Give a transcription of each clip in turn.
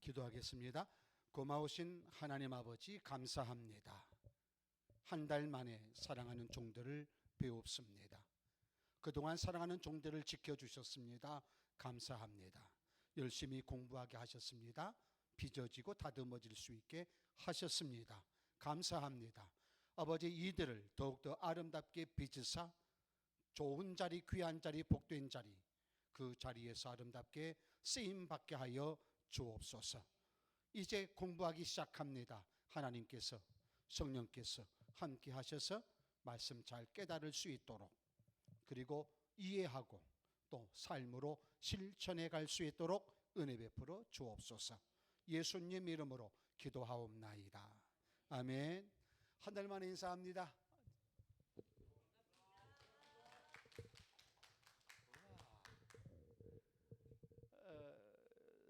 기도하겠습니다. 고마우신 하나님 아버지 감사합니다. 한 달 만에 사랑하는 종들을 배웁습니다. 그동안 사랑하는 종들을 지켜주셨습니다. 감사합니다. 열심히 공부하게 하셨습니다. 빚어지고 다듬어질 수 있게 하셨습니다. 감사합니다. 아버지, 이들을 더욱더 아름답게 빚으사 좋은 자리, 귀한 자리, 복된 자리, 그 자리에서 아름답게 쓰임받게 하여 주옵소서. 이제 공부하기 시작합니다. 하나님께서, 성령께서 함께 하셔서 말씀 잘 깨달을 수 있도록, 그리고 이해하고 또 삶으로 실천해 갈 수 있도록 은혜 베풀어 주옵소서. 예수님 이름으로 기도하옵나이다. 아멘. 한 달 만에 인사합니다.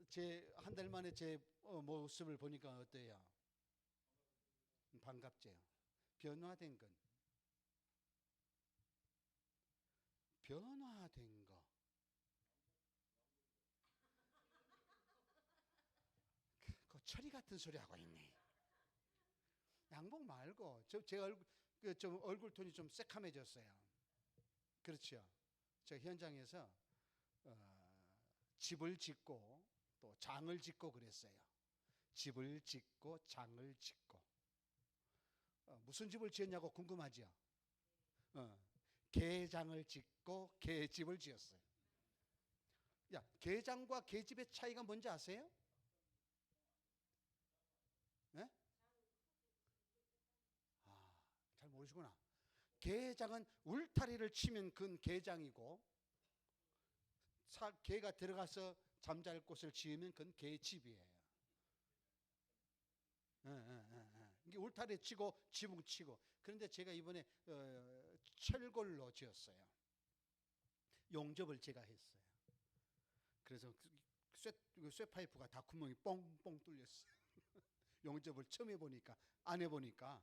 제 한 달 만에 제 모습을 보니까 어때요? 반갑죠? 변화된 건, 변화된 거, 그 철이 같은 소리 하고 있네. 양복 말고 제 얼굴, 좀 얼굴 톤이 좀 새카매졌어요. 그렇죠? 저 현장에서 집을 짓고 또 장을 짓고 그랬어요. 집을 짓고 장을 짓고. 무슨 집을 지었냐고 궁금하죠? 게장을 짓고 게집을 지었어요. 야, 게장과 게집의 차이가 뭔지 아세요? 네? 잘 모르시구나. 게장은 울타리를 치면 그건 게장이고, 개가 들어가서 잠잘 곳을 지으면 그건 개집이에요. 이게 울타리 치고 지붕 치고. 그런데 제가 이번에 철골로 지었어요. 용접을 제가 했어요. 그래서 쇠파이프가 다 구멍이 뻥뻥 뚫렸어요. 용접을 처음 해보니까, 안 해보니까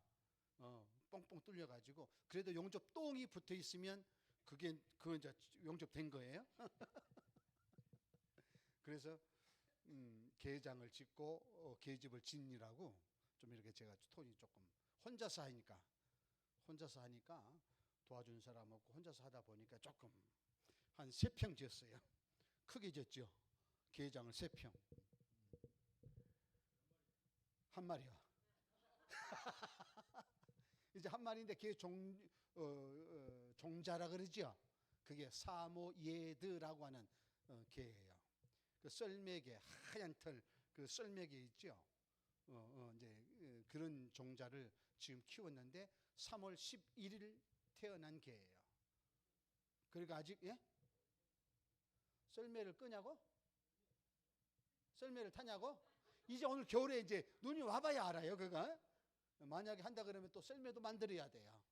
뻥뻥 뚫려가지고. 그래도 용접 똥이 붙어 있으면 그건 이제 용접된 거예요. 그래서 게장을 짓고 게집을 짓느라고 좀 이렇게 제가 톤이 조금, 혼자서 하니까 도와준 사람 없고 혼자서 하다 보니까 조금 한 3평 지었어요. 크게 지었죠. 게장을 3평. 한 마리요. 이제 한 마리인데 그게 종자라 그러죠. 그게 사모예드라고 하는 개예요. 그 썰매개, 하얀 털, 그 썰매개 있죠. 이제 그런 종자를 지금 키웠는데 3월 11일 태어난 개예요. 그러니까 아직, 예? 썰매를 끄냐고? 썰매를 타냐고? 이제 오늘 겨울에 이제 눈이 와봐야 알아요, 그거. 만약에 한다 그러면 또 썰매도 만들어야 돼요.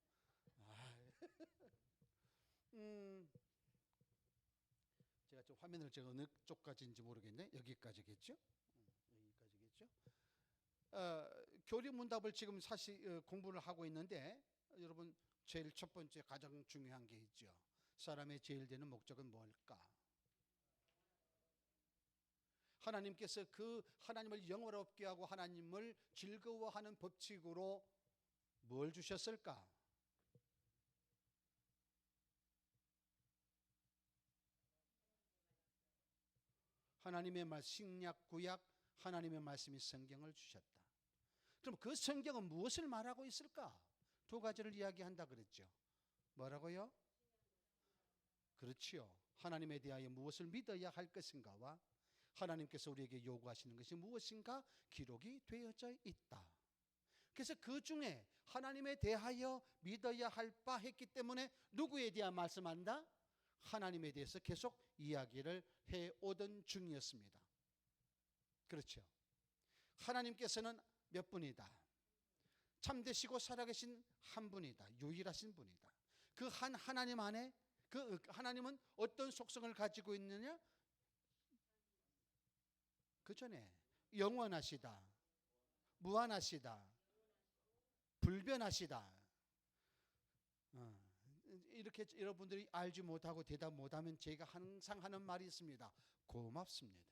제가 좀 화면을 제가 어느 쪽까지인지 모르겠네. 여기까지겠죠? 여기까지겠죠? 교리문답을 지금 사실 공부를 하고 있는데, 여러분 제일 첫 번째 가장 중요한 게 있죠. 사람의 제일 되는 목적은 뭘까? 하나님께서 그 하나님을 영화롭게 하고 하나님을 즐거워하는 법칙으로 뭘 주셨을까? 하나님의 말, 신약 구약 하나님의 말씀이 성경을 주셨다. 그럼 그 성경은 무엇을 말하고 있을까? 2가지를 이야기한다 그랬죠. 뭐라고요? 그렇지요. 하나님에 대하여 무엇을 믿어야 할 것인가와 하나님께서 우리에게 요구하시는 것이 무엇인가 기록이 되어져 있다. 그래서 그 중에 하나님에 대하여 믿어야 할 바 했기 때문에 누구에 대한 말씀한다? 하나님에 대해서 계속 이야기를 해오던 중이었습니다. 그렇죠. 하나님께서는 몇 분이다. 참되시고 살아계신 한 분이다. 유일하신 분이다. 그 한 하나님 안에 그 하나님은 어떤 속성을 가지고 있느냐? 그 전에 영원하시다, 무한하시다, 불변하시다. 이렇게 여러분들이 알지 못하고 대답 못하면 제가 항상 하는 말이 있습니다. 고맙습니다.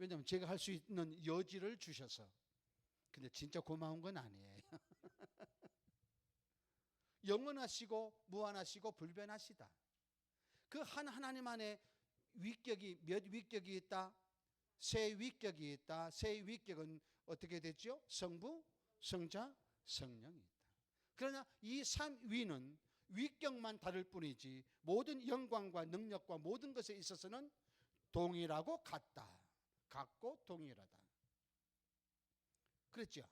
왜냐하면 제가 할 수 있는 여지를 주셔서. 근데 진짜 고마운 건 아니에요. 영원하시고 무한하시고 불변하시다. 그 한 하나님 안에 위격이 몇 위격이 있다? 세 위격이 있다. 세 위격은 어떻게 됐죠? 성부, 성자, 성령이 있다. 그러나 이 삼위는 위격만 다를 뿐이지 모든 영광과 능력과 모든 것에 있어서는 동일하고 같다. 같고 동일하다. 그랬죠?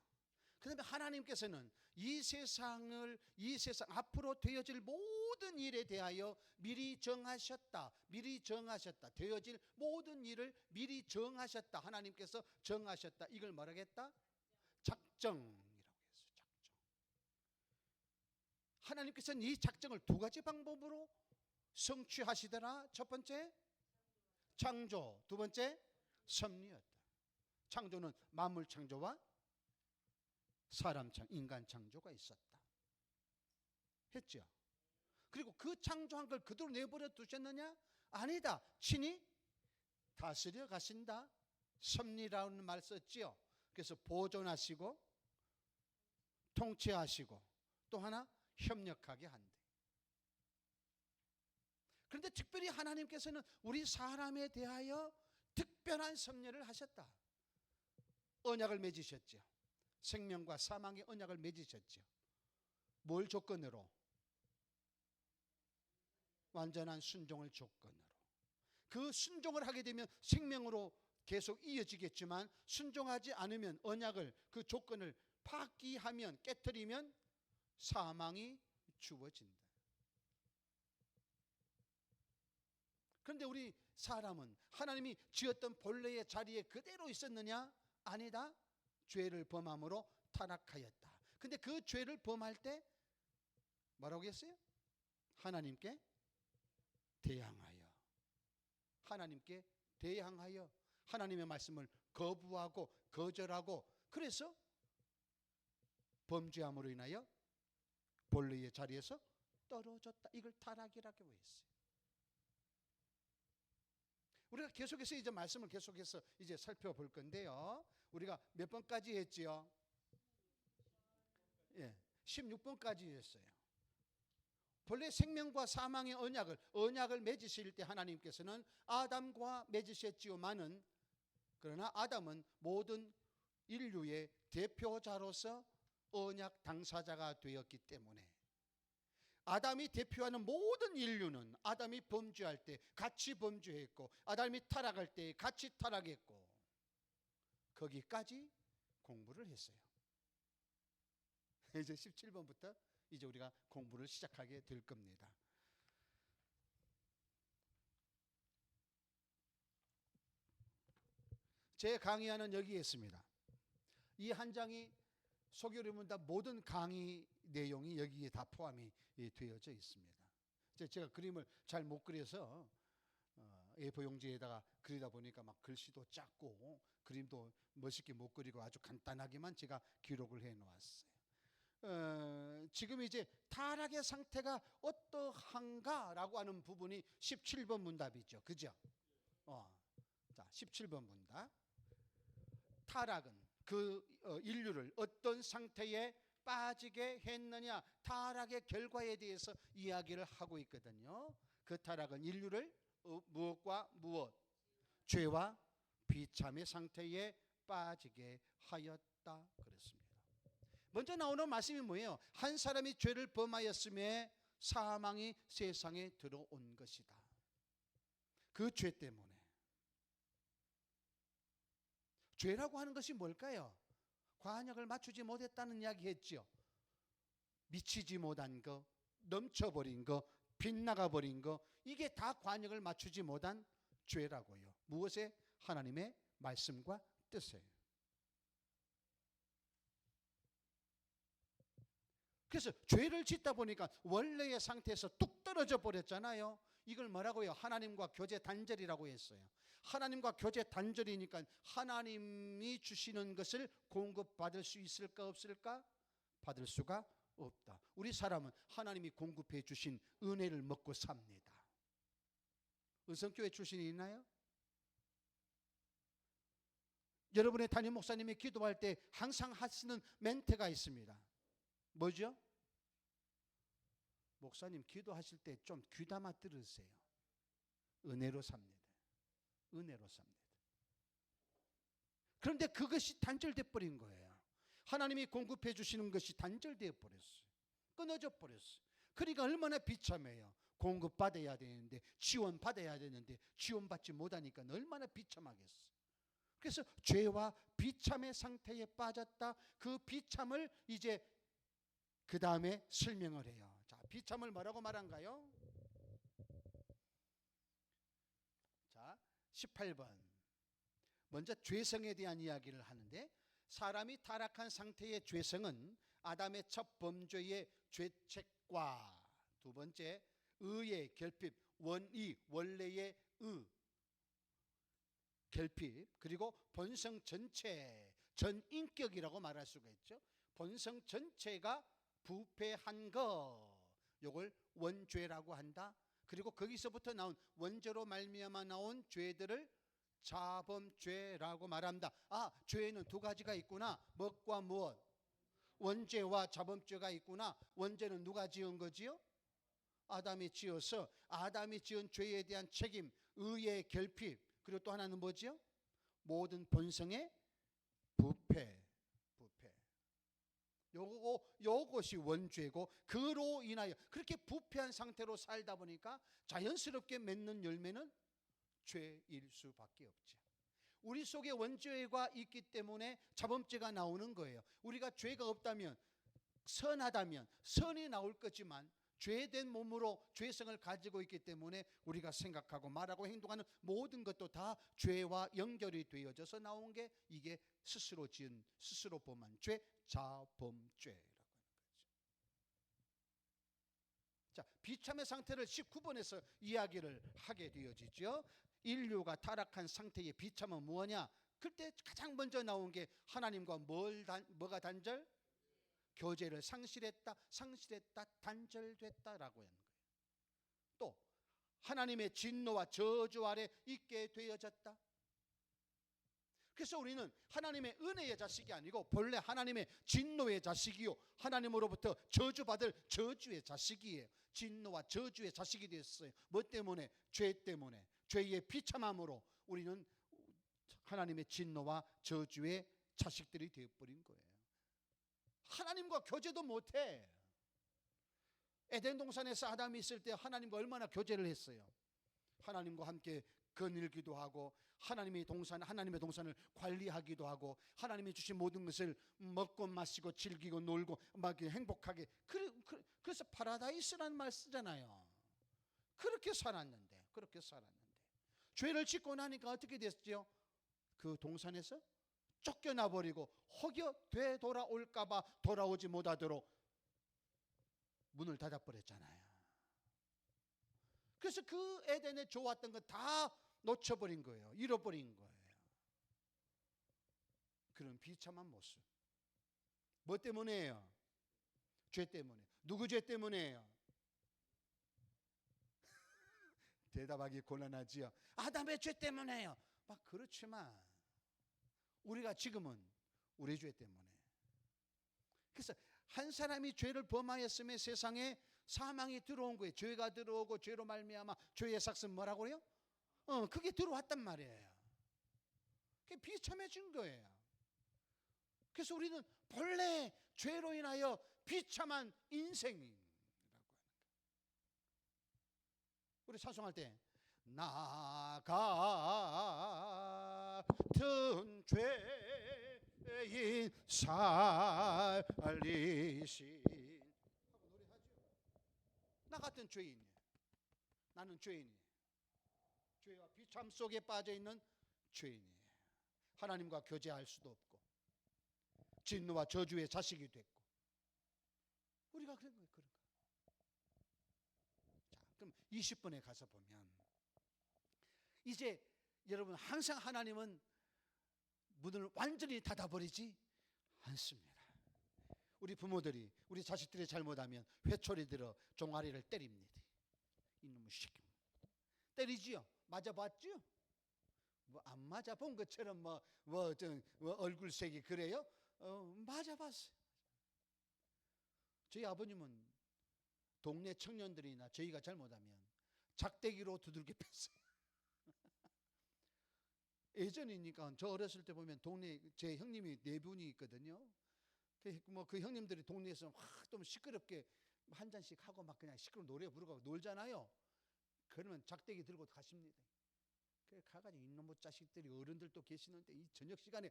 그런데 하나님께서는 이 세상 앞으로 되어질 모든 일에 대하여 미리 정하셨다. 미리 정하셨다. 되어질 모든 일을 미리 정하셨다. 하나님께서 정하셨다. 이걸 뭐라겠다? 작정이라고 했어요. 작정. 하나님께서는 이 작정을 두 가지 방법으로 성취하시더라. 첫 번째 창조, 두 번째 섭리였다. 창조는 만물 창조와 인간 창조가 있었다. 했죠. 그리고 그 창조한 걸 그대로 내버려 두셨느냐? 아니다. 친히 다스려 가신다. 섭리라는 말 썼지요. 그래서 보존하시고 통치하시고 또 하나 협력하게 한대. 그런데 특별히 하나님께서는 우리 사람에 대하여 특별한 섭리를 하셨다. 언약을 맺으셨죠. 생명과 사망의 언약을 맺으셨죠. 뭘 조건으로? 완전한 순종을 조건으로. 그 순종을 하게 되면 생명으로 계속 이어지겠지만 순종하지 않으면 언약을 그 조건을 파기하면 깨트리면 사망이 주어진다. 그런데 우리 사람은 하나님이 지었던 본래의 자리에 그대로 있었느냐? 아니다. 죄를 범함으로 타락하였다. 근데 그 죄를 범할 때 뭐라고 했어요? 하나님께 대항하여. 하나님께 대항하여 하나님의 말씀을 거부하고 거절하고 그래서 범죄함으로 인하여 본래의 자리에서 떨어졌다. 이걸 타락이라고 했어요. 우리가 계속해서 이제 말씀을 계속해서 이제 살펴볼 건데요. 우리가 몇 번까지 했지요? 16번까지 했어요. 본래 생명과 사망의 언약을 맺으실 때 하나님께서는 아담과 맺으셨지요만은 그러나 아담은 모든 인류의 대표자로서 언약 당사자가 되었기 때문에 아담이 대표하는 모든 인류는 아담이 범죄할 때 같이 범죄했고 아담이 타락할 때 같이 타락했고 거기까지 공부를 했어요. 이제 17번부터 이제 우리가 공부를 시작하게 될 겁니다. 제 강의안은 여기에 있습니다. 이 한 장이 소교리 문답 모든 강의 내용이 여기에 다 포함이 되어져 있습니다. 제가 그림을 잘 못 그려서 A4 용지에다가 그리다 보니까 막 글씨도 작고 그림도 멋있게 못 그리고 아주 간단하게만 제가 기록을 해 놓았어요. 지금 이제 타락의 상태가 어떠한가라고 하는 부분이 17번 문답이죠. 그죠? 자, 17번 문답. 타락은 그 인류를 어떤 상태에 빠지게 했느냐, 타락의 결과에 대해서 이야기를 하고 있거든요. 그 타락은 인류를 무엇과 무엇? 죄와 비참의 상태에 빠지게 하였다 그랬습니다. 먼저 나오는 말씀이 뭐예요? 한 사람이 죄를 범하였음에 사망이 세상에 들어온 것이다. 그 죄 때문에. 죄라고 하는 것이 뭘까요? 관역을 맞추지 못했다는 이야기 했죠. 미치지 못한 거, 넘쳐버린 거, 빗나가버린 거, 이게 다 관역을 맞추지 못한 죄라고요. 무엇에? 하나님의 말씀과 뜻에. 그래서 죄를 짓다 보니까 원래의 상태에서 뚝 떨어져 버렸잖아요. 이걸 뭐라고요? 하나님과 교제 단절이라고 했어요. 하나님과 교제 단절이니까 하나님이 주시는 것을 공급받을 수 있을까 없을까? 받을 수가 없다. 우리 사람은 하나님이 공급해 주신 은혜를 먹고 삽니다. 은성교회 출신이 있나요? 여러분의 담임 목사님이 기도할 때 항상 하시는 멘트가 있습니다. 뭐죠? 목사님 기도하실 때 좀 귀담아 들으세요. 은혜로 삽니다. 은혜로 삽니다. 그런데 그것이 단절돼 버린 거예요. 하나님이 공급해 주시는 것이 단절되어 버렸어요. 끊어져 버렸어요. 그러니까 얼마나 비참해요. 공급받아야 되는데, 지원받아야 되는데 지원받지 못하니까 얼마나 비참하겠어요. 그래서 죄와 비참의 상태에 빠졌다. 그 비참을 이제 그 다음에 설명을 해요. 자, 비참을 뭐라고 말한가요? 자, 18번. 먼저 죄성에 대한 이야기를 하는데, 사람이 타락한 상태의 죄성은 아담의 첫 범죄의 죄책과 두 번째 의의 결핍, 원의, 원래의 의 결핍, 그리고 본성 전체, 전인격이라고 말할 수가 있죠. 본성 전체가 부패한 것, 요걸 원죄라고 한다. 그리고 거기서부터 나온, 원죄로 말미암아 나온 죄들을 자범죄라고 말합니다. 아, 죄는 두 가지가 있구나. 무엇과 무엇? 원죄와 자범죄가 있구나. 원죄는 누가 지은 거지요? 아담이 지어서 아담이 지은 죄에 대한 책임, 의의 결핍, 그리고 또 하나는 뭐지요? 모든 본성의 부패. 요것이 원죄고, 그로 인하여 그렇게 부패한 상태로 살다 보니까 자연스럽게 맺는 열매는 죄일 수밖에 없죠. 우리 속에 원죄가 있기 때문에 자범죄가 나오는 거예요. 우리가 죄가 없다면, 선하다면 선이 나올 거지만 죄된 몸으로 죄성을 가지고 있기 때문에 우리가 생각하고 말하고 행동하는 모든 것도 다 죄와 연결이 되어져서 나온 게 이게 스스로 지은, 스스로 범한 죄, 자범죄라고 하는 거죠. 자, 비참의 상태를 19번에서 이야기를 하게 되어지죠. 인류가 타락한 상태의 비참은 뭐냐? 그때 가장 먼저 나온 게 하나님과 뭐가 단절? 교제를 상실했다, 단절됐다라고 하는 거예요. 또 하나님의 진노와 저주 아래 있게 되어졌다. 그래서 우리는 하나님의 은혜의 자식이 아니고 본래 하나님의 진노의 자식이요, 하나님으로부터 저주받을 저주의 자식이에요. 진노와 저주의 자식이 됐어요. 뭐 때문에? 죄 때문에. 죄의 비참함으로 우리는 하나님의 진노와 저주의 자식들이 되어버린 거예요. 하나님과 교제도 못해. 에덴 동산에서 아담이 있을 때 하나님과 얼마나 교제를 했어요. 하나님과 함께 거닐기도 하고, 하나님의 동산을 관리하기도 하고, 하나님이 주신 모든 것을 먹고 마시고 즐기고 놀고 막 행복하게, 그래서 파라다이스라는 말 쓰잖아요. 그렇게 살았는데 죄를 짓고 나니까 어떻게 됐죠? 그 동산에서 쫓겨나 버리고 혹여 되돌아올까 봐 돌아오지 못하도록 문을 닫아 버렸잖아요. 그래서 그 에덴에 좋았던 거 다 놓쳐버린 거예요. 잃어버린 거예요. 그런 비참한 모습. 뭐 때문에요? 죄 때문에. 누구 죄 때문에요? 대답하기 곤란하지요. 아담의 죄 때문에요. 막 그렇지만 우리가 지금은 우리 죄 때문에. 그래서 한 사람이 죄를 범하였음에 세상에 사망이 들어온 거예요. 죄가 들어오고 죄로 말미암아 죄의 삭은 뭐라고 그래요? 그게 들어왔단 말이에요. 그게 비참해진 거예요. 그래서 우리는 본래 죄로 인하여 비참한 인생이라고 하는 거예요. 우리 찬송할 때 나 같은 죄인 살리신 하고 노래하죠. 나 같은 죄인이에요. 나는 죄인이에요. 죄와 비참 속에 빠져 있는 죄인이에요. 하나님과 교제할 수도 없고 진노와 저주의 자식이 됐고 우리가 그런 거예요. 자, 그럼 20번에 가서 보면 이제 여러분 항상 하나님은 문을 완전히 닫아버리지 않습니다. 우리 부모들이 우리 자식들이 잘못하면 회초리 들어 종아리를 때립니다. 이놈의 새끼 때리지요. 맞아봤죠? 뭐 안 맞아 본 것처럼 얼굴색이 그래요? 맞아 봤어요. 저희 아버님은 동네 청년들이나 저희가 잘못하면 작대기로 두들겨 팼어요. 예전이니까 저 어렸을 때 보면 동네 제 형님이 4분이 있거든요. 그 형님들이 동네에서 확 또 시끄럽게 한 잔씩 하고 막 그냥 시끄러운 노래 부르고 놀잖아요. 그러면 작대기 들고 가십니다. 그래 가가지고 이놈의 자식들이 어른들도 계시는데 이 저녁 시간에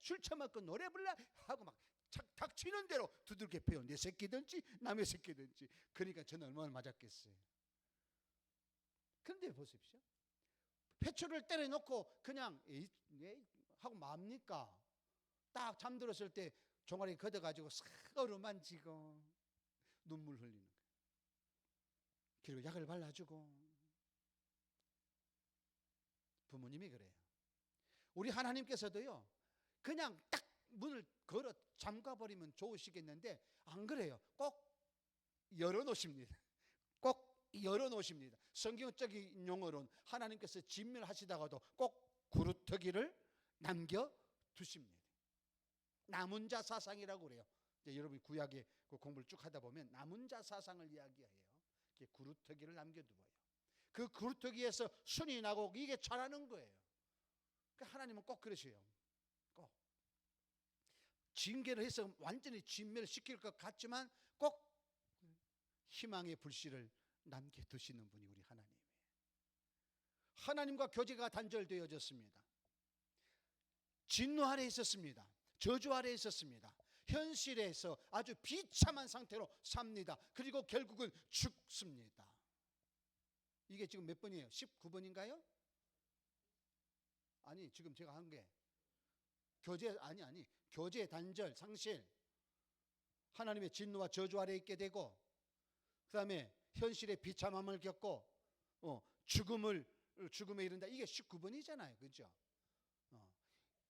술 처먹고 노래 불러 하고 막 닥치는 대로 두들겨 패요. 내 새끼든지 남의 새끼든지. 그러니까 저는 얼마나 맞았겠어요. 그런데 보십시오. 회초를 때려놓고 그냥 하고 맙니까? 딱 잠들었을 때 종아리 걷어가지고 싹 어루만지고 눈물 흘리는 거예요. 그리고 약을 발라주고. 부모님이 그래요. 우리 하나님께서도요, 그냥 딱 문을 걸어 잠가버리면 좋으시겠는데 안 그래요. 꼭 열어놓으십니다. 꼭 열어놓으십니다. 성경적인 용어로는 하나님께서 진멸하시다가도 꼭 구루터기를 남겨두십니다. 남은 자 사상이라고 그래요. 이제 여러분이 구약의 그 공부를 쭉 하다 보면 남은 자 사상을 이야기해요. 구루터기를 남겨두어요. 그 구루터기에서 순이 나고 이게 자라는 거예요. 그러니까 하나님은 꼭 그러셔요. 꼭 징계를 해서 완전히 진멸시킬 것 같지만 꼭 희망의 불씨를 남겨두시는 분이 우리 하나님이에요. 하나님과 교제가 단절되어졌습니다. 진노 아래 있었습니다. 저주 아래 있었습니다. 현실에서 아주 비참한 상태로 삽니다. 그리고 결국은 죽습니다. 이게 지금 몇 번이에요? 19번인가요? 아니 지금 제가 한 게 교제 단절 상실, 하나님의 진노와 저주 아래 있게 되고, 그 다음에 현실의 비참함을 겪고 죽음에 이른다. 이게 19번이잖아요. 그렇죠?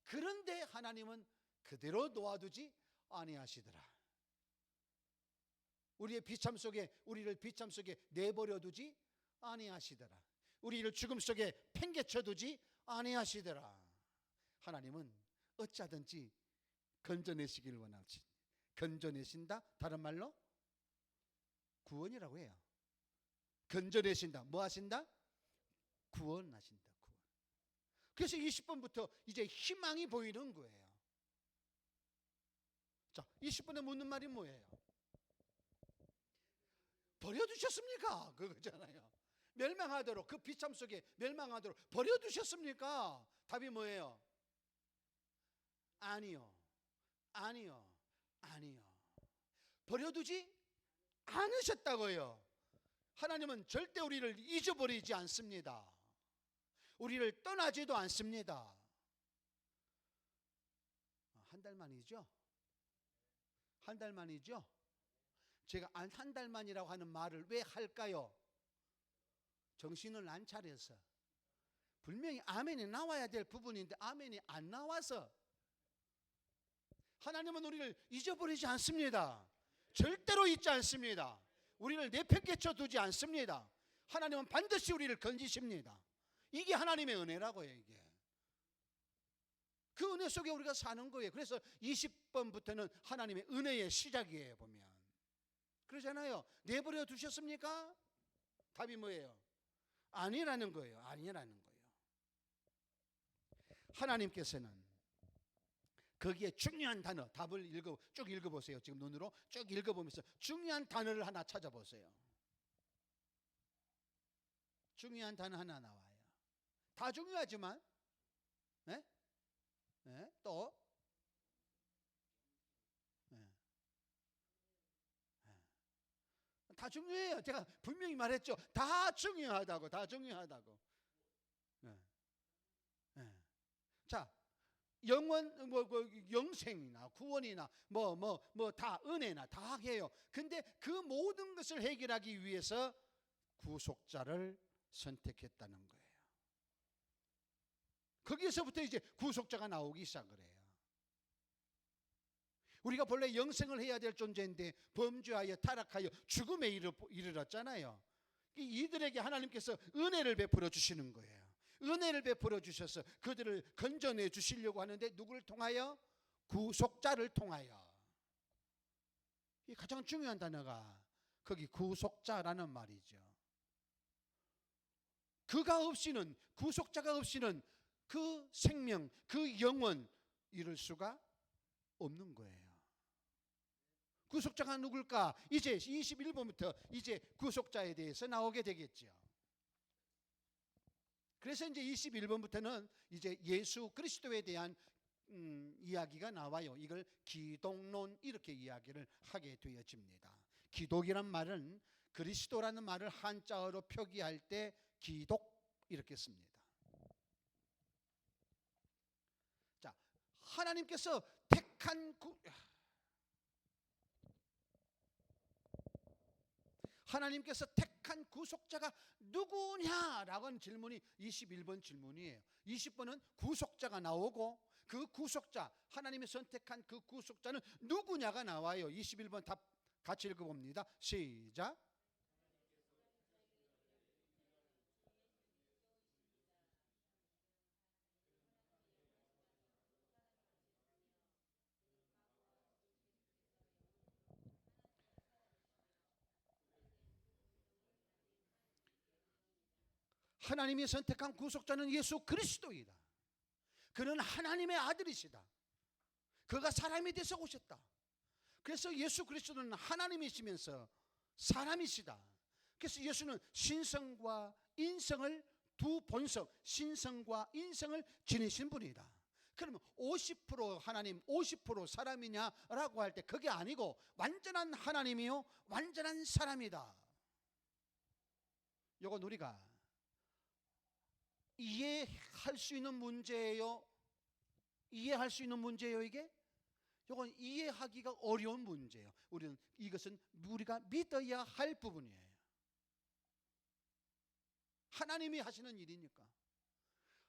그런데 하나님은 그대로 놓아두지 아니하시더라. 우리를 비참 속에 내버려 두지 아니하시더라. 우리를 죽음 속에 팽개쳐 두지 아니하시더라. 하나님은 어찌하든지 건져내시기를 원하시. 건져내신다. 다른 말로 구원이라고 해요. 건져내신다. 뭐 하신다? 구원하신다. 구원. 그래서 20번부터 이제 희망이 보이는 거예요. 자, 20번에 묻는 말이 뭐예요? 버려두셨습니까? 그거잖아요. 멸망하도록, 그 비참 속에 멸망하도록 버려두셨습니까? 답이 뭐예요? 아니요. 아니요. 아니요. 버려두지 않으셨다고요. 하나님은 절대 우리를 잊어버리지 않습니다. 우리를 떠나지도 않습니다. 한 달 만이죠? 한 달 만이죠? 제가 한 달 만이라고 하는 말을 왜 할까요? 정신을 안 차려서. 분명히 아멘이 나와야 될 부분인데 아멘이 안 나와서. 하나님은 우리를 잊어버리지 않습니다. 절대로 잊지 않습니다. 우리를 내팽개쳐 두지 않습니다. 하나님은 반드시 우리를 건지십니다. 이게 하나님의 은혜라고요. 이게 그 은혜 속에 우리가 사는 거예요. 그래서 20번부터는 하나님의 은혜의 시작이에요. 보면 그러잖아요. 내버려 두셨습니까? 답이 뭐예요? 아니라는 거예요. 아니라는 거예요. 하나님께서는 거기에 중요한 단어, 답을 쭉 읽어보세요. 지금 눈으로 쭉 읽어보면서 중요한 단어를 하나 찾아보세요. 중요한 단어 하나 나와요. 다 중요하지만 또 다 중요해요. 제가 분명히 말했죠. 다 중요하다고. 다 중요하다고. 자, 영원 영생이나 구원이나 다 은혜나 다 해요. 근데 그 모든 것을 해결하기 위해서 구속자를 선택했다는 거예요. 거기에서부터 이제 구속자가 나오기 시작을 해요. 우리가 본래 영생을 해야 될 존재인데 범죄하여 타락하여 죽음에 이르렀잖아요. 이들에게 하나님께서 은혜를 베풀어 주시는 거예요. 은혜를 베풀어 주셔서 그들을 건져내 주시려고 하는데 누구를 통하여? 구속자를 통하여. 이 가장 중요한 단어가 거기 구속자라는 말이죠. 그가 없이는, 구속자가 없이는 그 생명, 그 영원 이룰 수가 없는 거예요. 구속자가 누굴까? 이제 21번부터 이제 구속자에 대해서 나오게 되겠죠. 그래서 이제 21번부터는 이제 예수 그리스도에 대한 이야기가 나와요. 이걸 기독론 이렇게 이야기를 하게 되어집니다. 기독이란 말은 그리스도라는 말을 한자어로 표기할 때 기독 이렇게 씁니다. 자, 하나님께서 택한 하나님께서 택한 구속자가 누구냐라고 하는 질문이 21번 질문이에요. 20번은 구속자가 나오고 그 구속자, 하나님이 선택한 그 구속자는 누구냐가 나와요. 21번 답 같이 읽어봅니다. 시작. 하나님이 선택한 구속자는 예수 그리스도이다. 그는 하나님의 아들이시다. 그가 사람이 돼서 오셨다. 그래서 예수 그리스도는 하나님이시면서 사람이시다. 그래서 예수는 신성과 인성을 두 본성, 신성과 인성을 지니신 분이다. 그러면 50% 하나님, 50% 사람이냐라고 할 때 그게 아니고 완전한 하나님이요 완전한 사람이다. 이건 우리가 이해할 수 있는 문제예요. 이해할 수 있는 문제예요. 이게 이건 이해하기가 어려운 문제예요. 우리는 이것은 우리가 믿어야 할 부분이에요. 하나님이 하시는 일이니까.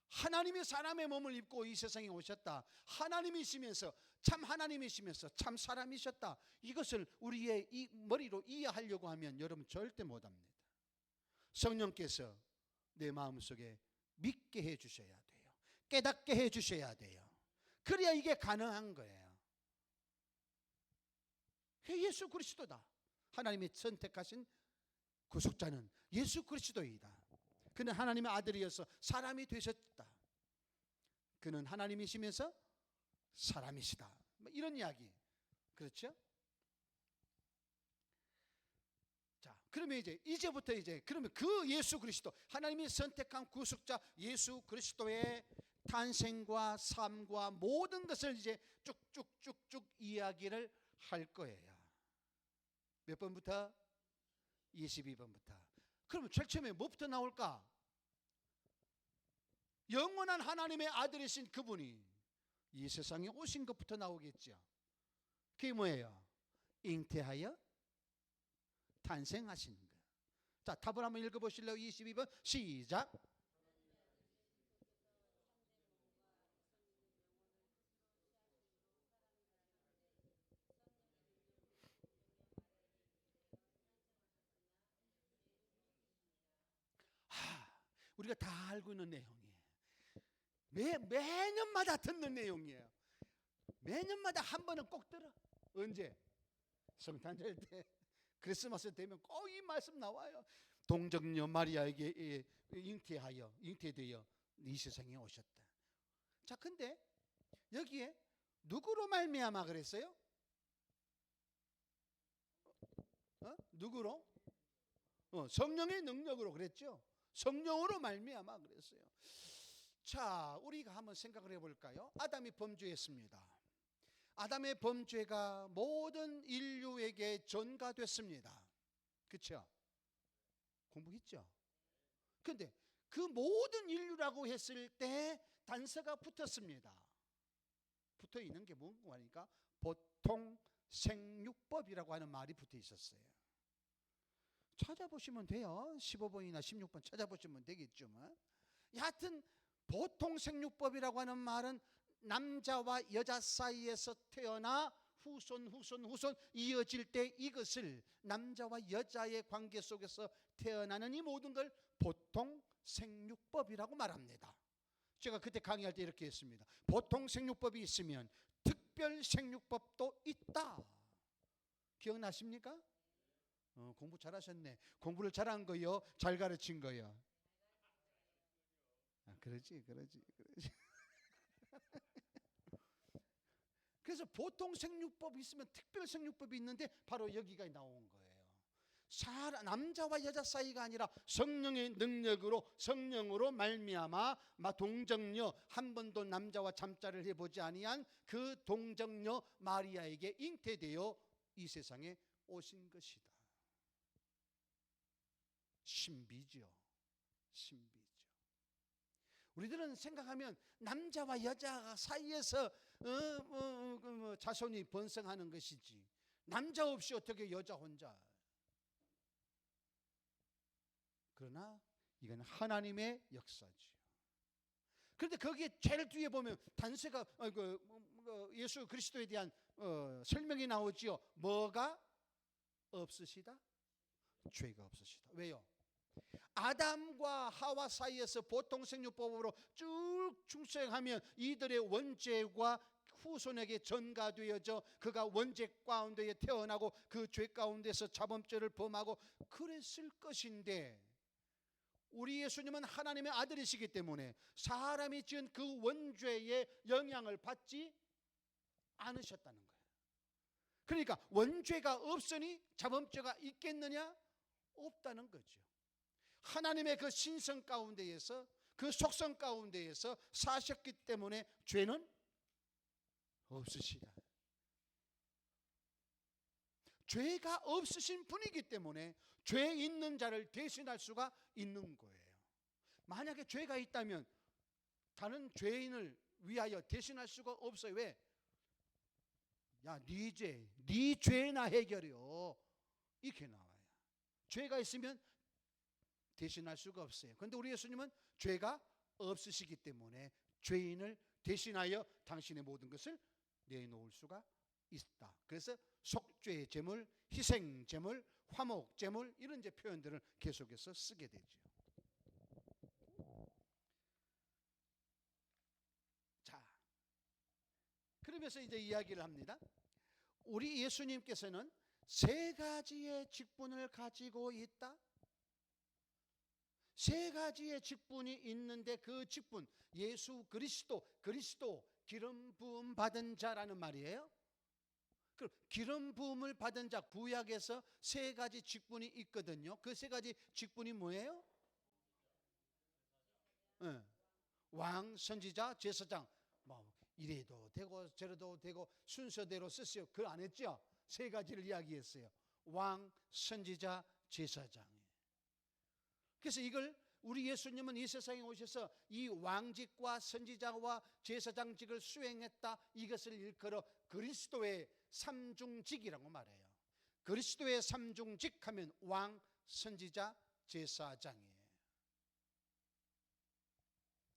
하나님이 사람의 몸을 입고 이 세상에 오셨다. 하나님이시면서 참 하나님이시면서 참 사람이셨다. 이것을 우리의 이 머리로 이해하려고 하면 여러분 절대 못합니다. 성령께서 내 마음속에 믿게 해주셔야 돼요. 깨닫게 해주셔야 돼요. 그래야 이게 가능한 거예요. 예수 그리스도다. 하나님이 선택하신 구속자는 예수 그리스도이다. 그는 하나님의 아들이어서 사람이 되셨다. 그는 하나님이시면서 사람이시다. 이런 이야기. 그렇죠? 자, 그러면 이제부터 그러면 그 예수 그리스도, 하나님이 선택한 구속자 예수 그리스도의 탄생과 삶과 모든 것을 이제 쭉쭉쭉쭉 이야기를 할 거예요. 몇 번부터? 22번부터. 그러면 제일 처음에 뭐부터 나올까? 영원한 하나님의 아들이신 그분이 이 세상에 오신 것부터 나오겠죠. 그게 뭐예요? 잉태하여 탄생하신 것. 자, 답을 한번 읽어보실래요? 22번 시작. 우리가 다 알고 있는 내용이에요. 매년마다 듣는 내용이에요. 매년마다 한 번은 꼭 들어. 언제? 성탄절 때, 크리스마스 되면 꼭 이 말씀 나와요. 동정녀 마리아에게 잉태되어 이 세상에 오셨다. 자, 근데 여기에 누구로 말미암아 그랬어요? 누구로? 성령의 능력으로 그랬죠. 성령으로 말미암아 그랬어요. 자, 우리가 한번 생각을 해볼까요? 아담이 범죄했습니다. 아담의 범죄가 모든 인류에게 전가됐습니다. 그렇죠? 공부했죠? 그런데 그 모든 인류라고 했을 때 단서가 붙었습니다. 붙어 있는 게 뭔가 하니까 보통 생육법이라고 하는 말이 붙어 있었어요. 찾아보시면 돼요. 15번이나 16번 찾아보시면 되겠죠. 여하튼 보통 생육법이라고 하는 말은 남자와 여자 사이에서 태어나 후손 이어질 때 이것을 남자와 여자의 관계 속에서 태어나는 이 모든 걸 보통 생육법이라고 말합니다. 제가 그때 강의할 때 이렇게 했습니다. 보통 생육법이 있으면 특별 생육법도 있다. 기억나십니까? 공부 잘하셨네. 공부를 잘한 거요? 잘 가르친 거요? 그러지. 그래서 보통 생육법이 있으면 특별 생육법이 있는데 바로 여기가 나온 거예요. 남자와 여자 사이가 아니라 성령의 능력으로, 성령으로 말미암아 동정녀, 한 번도 남자와 잠자를 해보지 아니한 그 동정녀 마리아에게 잉태되어 이 세상에 오신 것이다. 신비죠. 우리들은 생각하면 남자와 여자 사이에서 자손이 번성하는 것이지, 남자 없이 어떻게 여자 혼자. 그러나 이건 하나님의 역사지요. 그런데 거기에 제일 뒤에 보면 단서가 예수 그리스도에 대한 설명이 나오지요. 뭐가 없으시다? 죄가 없으시다. 왜요? 아담과 하와 사이에서 보통 생육법으로 쭉 출생하면 이들의 원죄가 후손에게 전가되어져 그가 원죄 가운데에 태어나고 그 죄 가운데서 자범죄를 범하고 그랬을 것인데, 우리 예수님은 하나님의 아들이시기 때문에 사람이 지은 그 원죄의 영향을 받지 않으셨다는 거예요. 그러니까 원죄가 없으니 자범죄가 있겠느냐? 없다는 거죠. 하나님의 그 신성 가운데에서, 그 속성 가운데에서 사셨기 때문에 죄는 없으시다. 죄가 없으신 분이기 때문에 죄 있는 자를 대신할 수가 있는 거예요. 만약에 죄가 있다면 다른 죄인을 위하여 대신할 수가 없어요. 왜? 야, 네 죄나 해결이요, 이렇게 나와요. 죄가 있으면 대신할 수가 없어요. 그런데 우리 예수님은 죄가 없으시기 때문에 죄인을 대신하여 당신의 모든 것을 내놓을 수가 있다. 그래서 속죄 제물, 희생 제물, 화목 제물, 이런 이제 표현들을 계속해서 쓰게 되죠. 자, 그러면서 이제 이야기를 합니다. 우리 예수님께서는 세 가지의 직분을 가지고 있다. 세 가지의 직분이 있는데 그 직분, 예수 그리스도 기름 부음 받은 자라는 말이에요. 그럼 기름 부음을 받은 자, 구약에서 세 가지 직분이 있거든요. 그 세 가지 직분이 뭐예요? 왕, 선지자, 제사장. 뭐 이래도 되고 저래도 되고 순서대로 쓰세요. 그걸 안 했죠? 세 가지를 이야기했어요. 왕, 선지자, 제사장. 그래서 이걸 우리 예수님은 이 세상에 오셔서 이 왕직과 선지자와 제사장직을 수행했다. 이것을 일컬어 그리스도의 삼중직이라고 말해요. 그리스도의 삼중직 하면 왕, 선지자, 제사장이에요.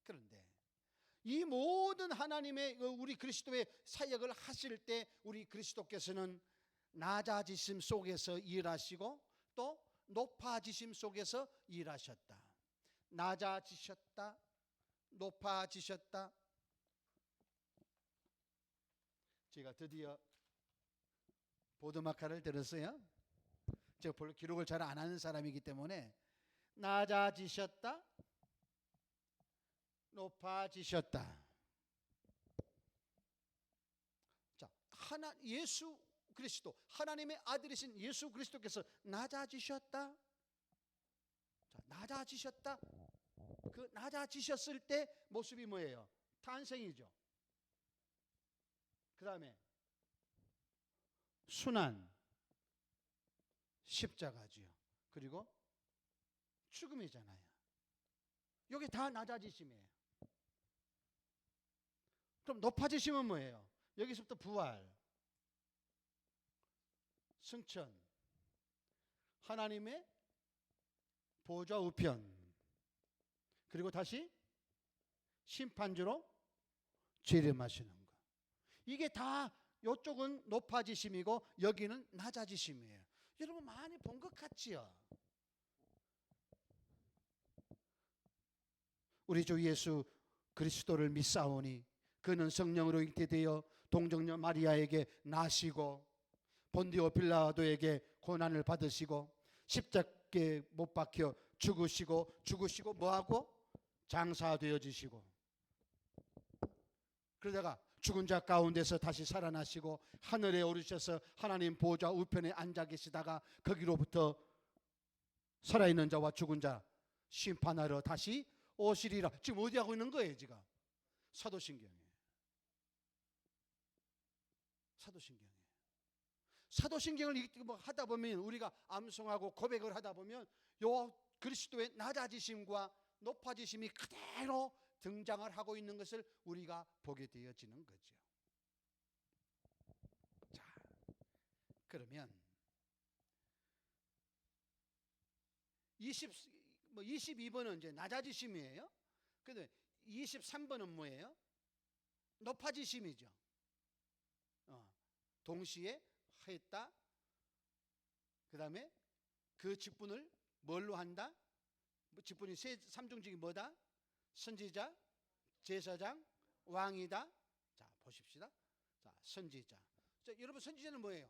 그런데 이 모든 하나님의 우리 그리스도의 사역을 하실 때 우리 그리스도께서는 낮아지심 속에서 일하시고 또 높아지심 속에서 일하셨다. 낮아지셨다, 높아지셨다. 제가 드디어 보드마카를 들었어요. 제가 별로 기록을 잘 안 하는 사람이기 때문에 낮아지셨다, 높아지셨다. 자, 예수 그리스도, 하나님의 아들이신 예수 그리스도께서 낮아지셨다. 자, 낮아지셨다. 그 낮아지셨을 때 모습이 뭐예요? 탄생이죠. 그 다음에 순환, 십자가지요. 그리고 죽음이잖아요. 이게 다 낮아지심이에요. 그럼 높아지심은 뭐예요? 여기서부터 부활, 승천, 하나님의 보좌 우편, 그리고 다시 심판주로 재림하시는 것. 이게 다 이쪽은 높아지심이고 여기는 낮아지심이에요. 여러분 많이 본 것 같지요? 우리 주 예수 그리스도를 믿사오니 그는 성령으로 잉태되어 동정녀 마리아에게 나시고 본디오 빌라도에게 고난을 받으시고 십자가에 못 박혀 죽으시고 뭐하고? 장사되어지시고 그러다가 죽은 자 가운데서 다시 살아나시고 하늘에 오르셔서 하나님 보좌 우편에 앉아 계시다가 거기로부터 살아있는 자와 죽은 자 심판하러 다시 오시리라. 지금 어디 하고 있는 거예요? 지금 사도신경이에요. 사도신경을 하다 보면 우리가 암송하고 고백을 하다 보면 요 그리스도의 낮아지심과 높아지심이 그대로 등장을 하고 있는 것을 우리가 보게 되어지는 거죠. 자, 그러면 22번은 이제 낮아지심이에요. 근데 23번은 뭐예요? 높아지심이죠. 동시에 했다. 그 다음에 그 직분을 뭘로 한다? 직분이 삼중직이 뭐다? 선지자, 제사장, 왕이다. 자, 보십시다. 자, 선지자. 자, 여러분 선지자는 뭐예요?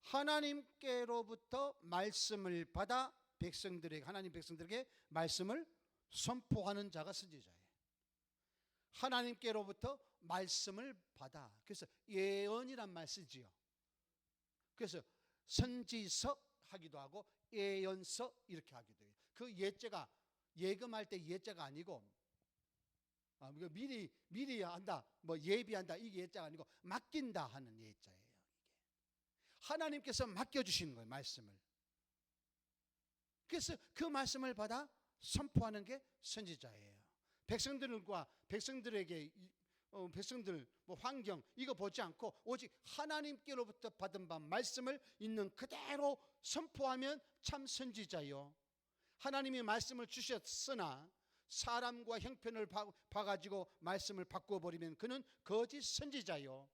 하나님께로부터 말씀을 받아 백성들에게, 하나님 백성들에게 말씀을 선포하는 자가 선지자예요. 하나님께로부터 말씀을 받아. 그래서 예언이란 말 쓰지요. 그래서 선지서 하기도 하고 예언서 이렇게 하기도 해요. 그 예자가 예금할 때 예자가 아니고 미리 한다, 뭐 예비한다 이게 예자가 아니고 맡긴다 하는 예자예요. 하나님께서 맡겨주시는 거예요, 말씀을. 그래서 그 말씀을 받아 선포하는 게 선지자예요. 백성들에게 백성들 환경 이거 보지 않고 오직 하나님께로부터 받은 바 말씀을 있는 그대로 선포하면 참 선지자요. 하나님이 말씀을 주셨으나 사람과 형편을 봐가지고 말씀을 바꿔버리면 그는 거짓 선지자요.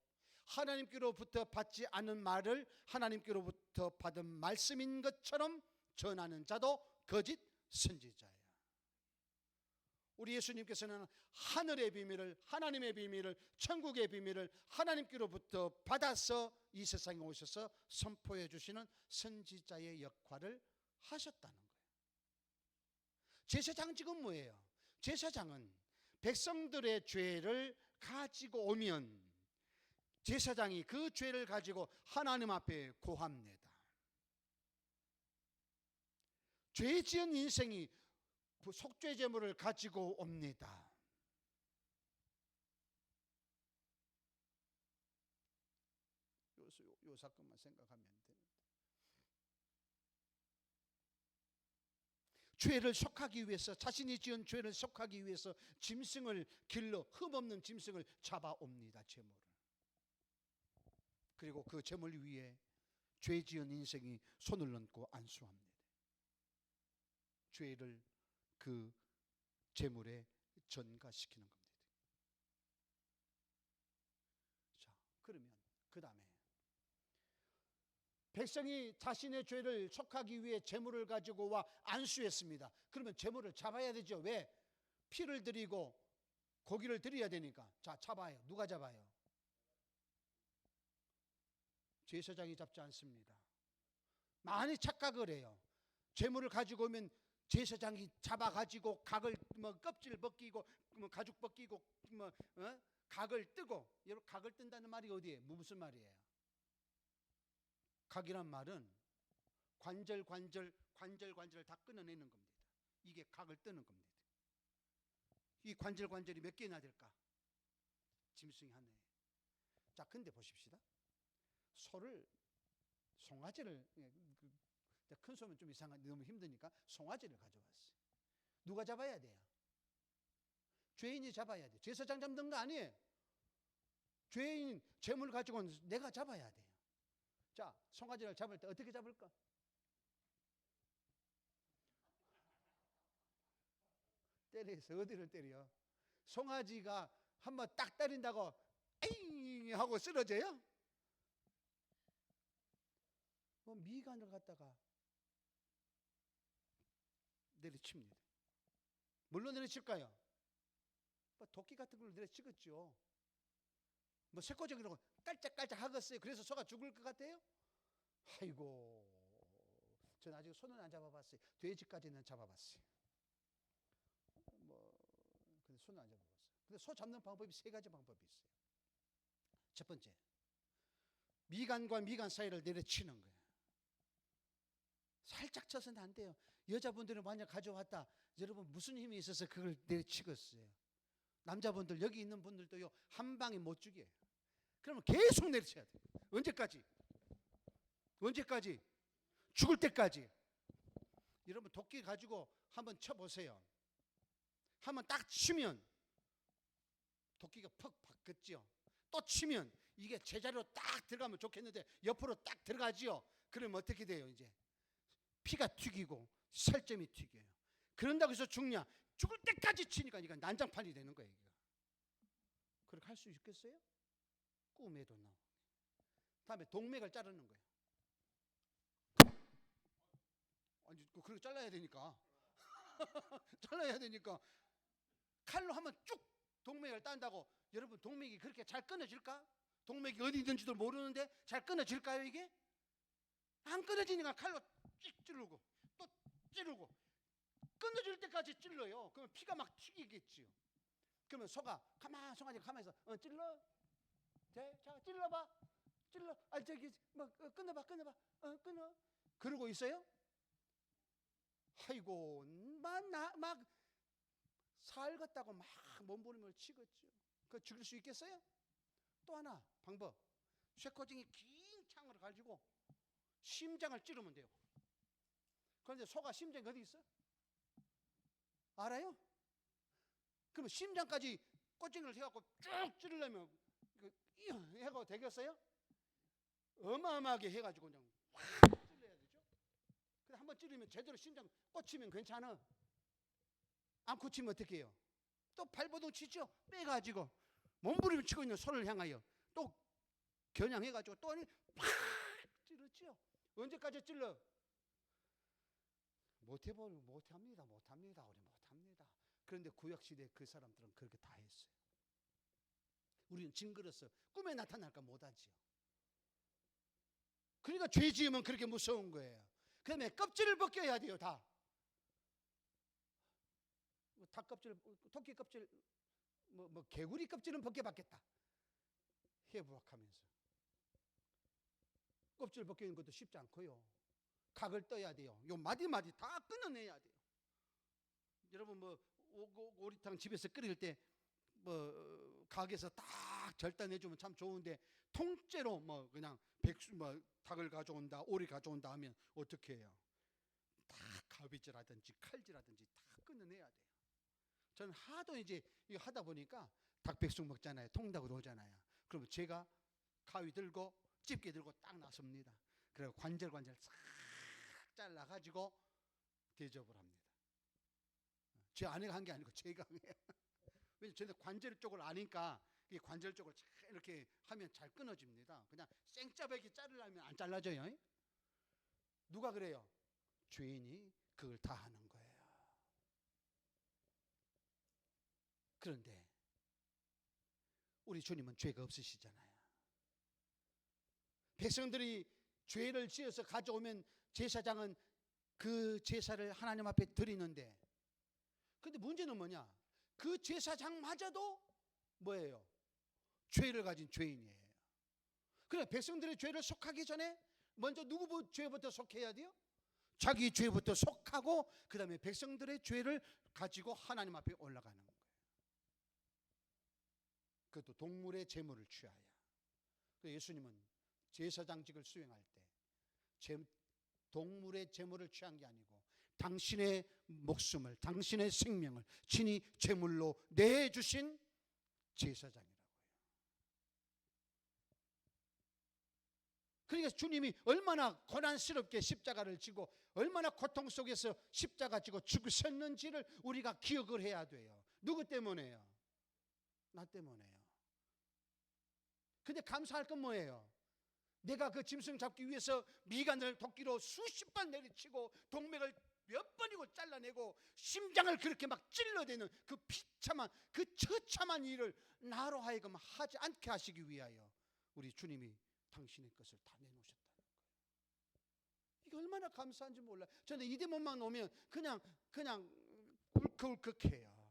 하나님께로부터 받지 않은 말을 하나님께로부터 받은 말씀인 것처럼 전하는 자도 거짓 선지자예요. 우리 예수님께서는 하늘의 비밀을, 하나님의 비밀을, 천국의 비밀을 하나님께로부터 받아서 이 세상에 오셔서 선포해 주시는 선지자의 역할을 하셨다는 거예요. 제사장 지금 뭐예요? 제사장은 백성들의 죄를 가지고 오면 제사장이 그 죄를 가지고 하나님 앞에 고합니다. 죄 지은 인생이 속죄 제물을 가지고 옵니다. 요 사건만 생각하면 되는데, 죄를 속하기 위해서, 자신이 지은 죄를 속하기 위해서 짐승을 길러, 흠없는 짐승을 잡아옵니다. 제물을. 그리고 그 제물 위에 죄 지은 인생이 손을 얹고 안수합니다. 죄를 그 제물에 전가시키는 겁니다. 자, 그러면 그 다음에 백성이 자신의 죄를 속하기 위해 제물을 가지고 와 안수했습니다. 그러면 제물을 잡아야 되죠. 왜? 피를 드리고 고기를 드려야 되니까. 자, 잡아요. 누가 잡아요? 제사장이 잡지 않습니다. 많이 착각을 해요. 제물을 가지고 오면 제사장이 잡아가지고 각을 껍질 벗기고 가죽 벗기고 각을 뜨고. 여러분 각을 뜬다는 말이 어디에? 무슨 말이에요? 각이란 말은 관절을 다 끊어내는 겁니다. 이게 각을 뜨는 겁니다. 이 관절이 몇 개나 될까? 짐승이 하나에. 자, 근데 보십시다. 송아지를 큰 소면 좀 이상한, 너무 힘드니까 송아지를 가져왔어요. 누가 잡아야 돼요? 죄인이 잡아야 돼요. 제사장 잡는 거 아니에요. 죄인 제물 가지고는 내가 잡아야 돼요. 자, 송아지를 잡을 때 어떻게 잡을까? 때려서 어디를 때려? 송아지가 한번 딱 때린다고 에이 하고 쓰러져요? 뭐 미간을 갖다가 내려칩니다. 물론 내려칠까요? 뭐 도끼 같은 걸 내려치겠죠. 뭐 쇠꼬적이라고 깔짝깔짝 하겠어요. 그래서 소가 죽을 것 같아요? 아이고, 전 아직 손은 안 잡아봤어요. 돼지까지는 잡아봤어요. 뭐 근데 손은 안 잡아봤어요. 근데 소 잡는 방법이 세 가지 방법이 있어요. 첫 번째, 미간과 미간 사이를 내려치는 거예요. 살짝 쳐서는 안 돼요. 여자분들은 만약 가져왔다, 여러분 무슨 힘이 있어서 그걸 내려치겠어요? 남자분들 여기 있는 분들도요, 한 방에 못 죽여요. 그러면 계속 내려쳐야 돼요. 언제까지? 언제까지? 죽을 때까지. 여러분 도끼 가지고 한번 쳐보세요. 한번 딱 치면 도끼가 퍽 바뀌었죠. 또 치면 이게 제자리로 딱 들어가면 좋겠는데 옆으로 딱 들어가지요. 그러면 어떻게 돼요? 이제 피가 튀기고 살점이 튀겨요. 그런다고 해서 죽냐? 죽을 때까지 치니까 이거 난장판이 되는 거예요. 이거. 그렇게 할 수 있겠어요? 꿈에도 나오고. 다음에 동맥을 자르는 거예요. 아니 그렇게 잘라야 되니까 잘라야 되니까 칼로 한번 쭉 동맥을 딴다고 여러분 동맥이 그렇게 잘 끊어질까? 동맥이 어디 있는지도 모르는데 잘 끊어질까요 이게? 안 끊어지니까 칼로 찍 찌르고 또 찌르고 끊어질 때까지 찔러요. 그러면 피가 막 튀기겠지요. 그러면 소가 가만 송아지가 가만히 있어. 찔러. 자 찔러봐. 찔러. 저기 뭐 끊어봐. 끊어. 그러고 있어요. 아이고 막 살겠다고 막 몸부림을 치겠죠. 그거 죽일 수 있겠어요? 또 하나 방법. 쇠코징이 긴 창을 가지고 심장을 찌르면 돼요. 그런데 소가 심장이 어디 있어? 알아요? 그러면 심장까지 꼬챙이를 해갖고 쭉 찌르려면 해가 되겠어요? 어마어마하게 해가지고 그냥 확 찔러야 되죠. 그래 한번 찌르면 제대로 심장 꽂히면 괜찮아. 안 꽂히면 어떻게 해요? 또 발버둥 치죠. 빼가지고 몸부림을 치고 있는 소를 향하여 또 겨냥해가지고 또 팍 찌르죠. 언제까지 찔러? 못합니다. 우리 못합니다. 그런데 구약시대에 그 사람들은 그렇게 다 했어요. 우리는 징그러서 꿈에 나타날까 못하지요. 그러니까 죄 지으면 그렇게 무서운 거예요. 그다음에 껍질을 벗겨야 돼요. 다 껍질, 토끼 껍질, 뭐 개구리 껍질은 벗겨봤겠다. 해부학하면서 껍질 벗기는 것도 쉽지 않고요. 각을 떠야 돼요. 요 마디 다 끊어내야 돼요. 여러분 뭐 오리탕 집에서 끓일 때 뭐 각에서 딱 절단해주면 참 좋은데 통째로 뭐 그냥 닭을 가져온다, 오리 가져온다 하면 어떻게 해요? 다 가위질하든지 칼질하든지 다 끊어내야 돼요. 저는 하도 이제 이거 하다 보니까 닭백숙 먹잖아요. 통닭으로 오잖아요. 그러면 제가 가위 들고 집게 들고 딱 나섭니다. 그리고 관절 싹 잘라가지고 대접을 합니다. 제 아내가 한 게 아니고 제가 한 거예요. 왜냐면 저는 관절 쪽을 아니까 이 관절 쪽을 이렇게 하면 잘 끊어집니다. 그냥 생짜배기 자르려면 안 잘라져요. 누가 그래요? 죄인이 그걸 다 하는 거예요. 그런데 우리 주님은 죄가 없으시잖아요. 백성들이 죄를 지어서 가져오면 제사장은 그 제사를 하나님 앞에 드리는데, 근데 문제는 뭐냐? 그 제사장마저도 뭐예요? 죄를 가진 죄인이에요. 그래 백성들의 죄를 속하기 전에 먼저 누구 죄부터 속해야 돼요? 자기 죄부터 속하고 그 다음에 백성들의 죄를 가지고 하나님 앞에 올라가는 거예요. 그것도 동물의 제물을 취하여. 예수님은 제사장직을 수행할 때 동물의 제물을 취한 게 아니고 당신의 목숨을, 당신의 생명을 친히 제물로 내주신 제사장이라고요. 그러니까 주님이 얼마나 고난스럽게 십자가를 지고 얼마나 고통 속에서 십자가 지고 죽으셨는지를 우리가 기억을 해야 돼요. 누구 때문에요? 나 때문에요. 근데 감사할 건 뭐예요? 내가 그 짐승 잡기 위해서 미간을 도끼로 수십 번 내리치고 동맥을 몇 번이고 잘라내고 심장을 그렇게 막 찔러대는 그 비참한 그 처참한 일을 나로 하여금 하지 않게 하시기 위하여 우리 주님이 당신의 것을 다 내놓으셨다는 거예요. 이게 얼마나 감사한지 몰라요. 저는 이 대목만 오면 그냥 울컥울컥해요.